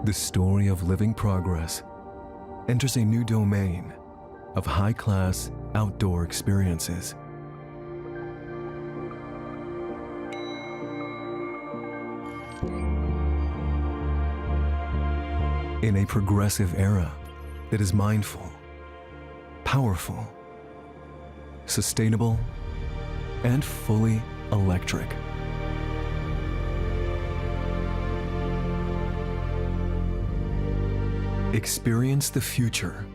The story of living progress enters a new domain of high-class outdoor experiences. In a progressive era that is mindful, powerful, sustainable, and fully electric. Experience the future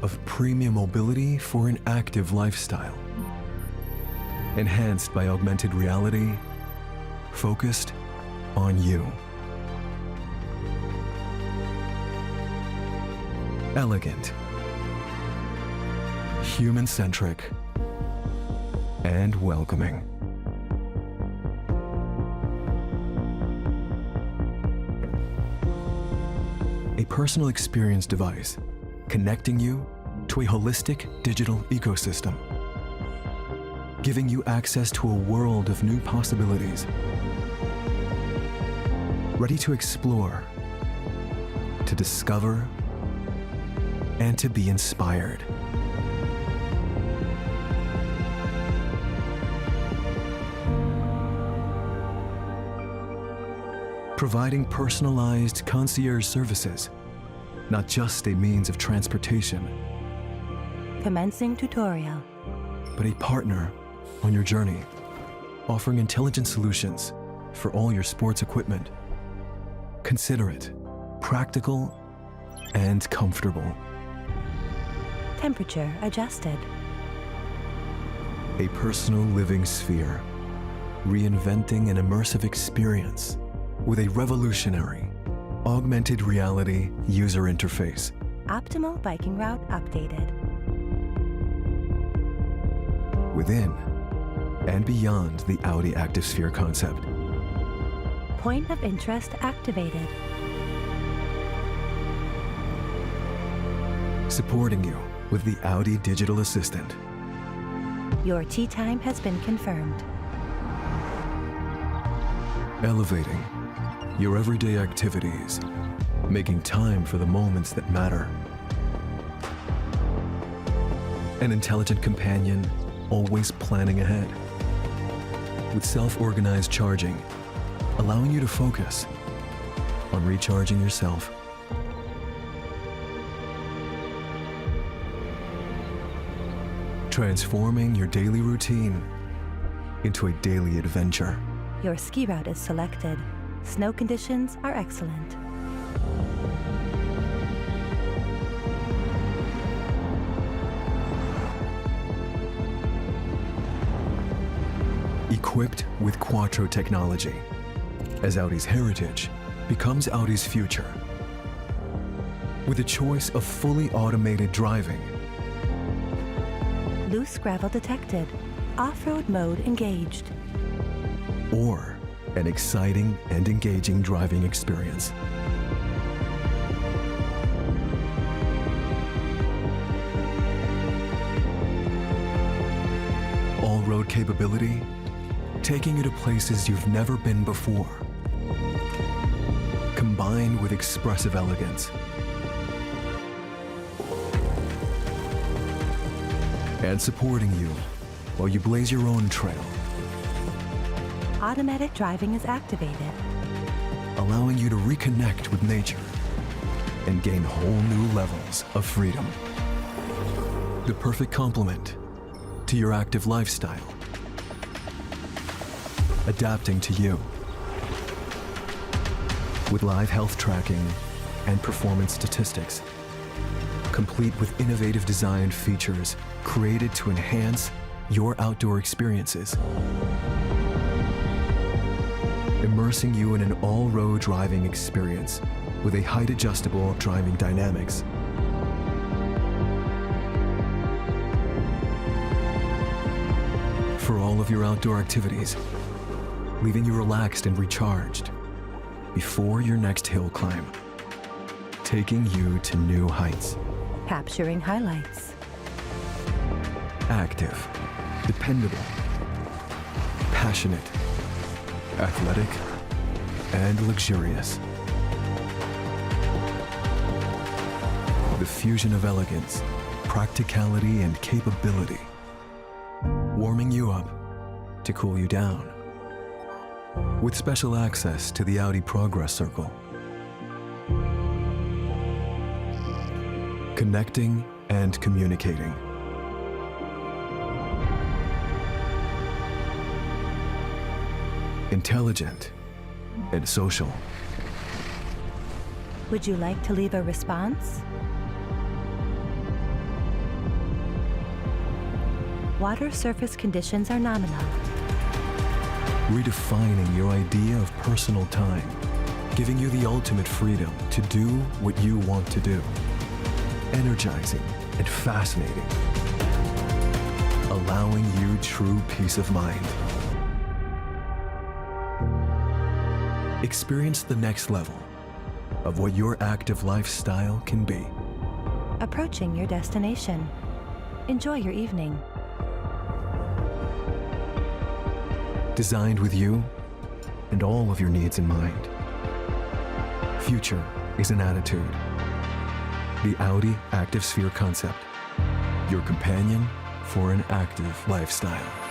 of premium mobility for an active lifestyle, enhanced by augmented reality, focused on you. Elegant, human-centric, and welcoming. A personal experience device connecting you to a holistic digital ecosystem, giving you access to a world of new possibilities, ready to explore, to discover, and to be inspired. Providing personalized concierge services, not just a means of transportation, Commencing tutorial. but a partner on your journey, offering intelligent solutions for all your sports equipment. Considerate, practical, and comfortable. Temperature adjusted. A personal living sphere, reinventing an immersive experience with a revolutionary, augmented reality user interface. Optimal biking route updated. Within and beyond the Audi Activesphere concept. Point of interest activated. Supporting you with the Audi Digital Assistant. Your tee time has been confirmed. Elevating your everyday activities, making time for the moments that matter. An intelligent companion, always planning ahead. With self-organized charging, allowing you to focus on recharging yourself. Transforming your daily routine into a daily adventure. Your ski route is selected. Snow conditions are excellent. Equipped with Quattro technology, as Audi's heritage becomes Audi's future. With a choice of fully automated driving, Loose gravel detected. Off-road mode engaged. or an exciting and engaging driving experience. All-road capability, taking you to places you've never been before, combined with expressive elegance. And supporting you while you blaze your own trail, Automatic driving is activated. allowing you to reconnect with nature and gain whole new levels of freedom. The perfect complement to your active lifestyle, adapting to you. With live health tracking and performance statistics, complete with innovative design features created to enhance your outdoor experiences. Immersing you in an all-road driving experience with a height-adjustable driving dynamics. For all of your outdoor activities, leaving you relaxed and recharged before your next hill climb, taking you to new heights. Capturing highlights. Active, dependable, passionate, athletic, and luxurious. The fusion of elegance, practicality, and capability. Warming you up to cool you down. With special access to the Audi Progress Circle. Connecting and communicating. Intelligent and social. Would you like to leave a response? Water surface conditions are nominal. Redefining your idea of personal time, giving you the ultimate freedom to do what you want to do. Energizing and fascinating, allowing you true peace of mind. Experience the next level of what your active lifestyle can be. Approaching your destination. Enjoy your evening. Designed with you and all of your needs in mind. Future is an attitude. The Audi Activesphere concept, your companion for an active lifestyle.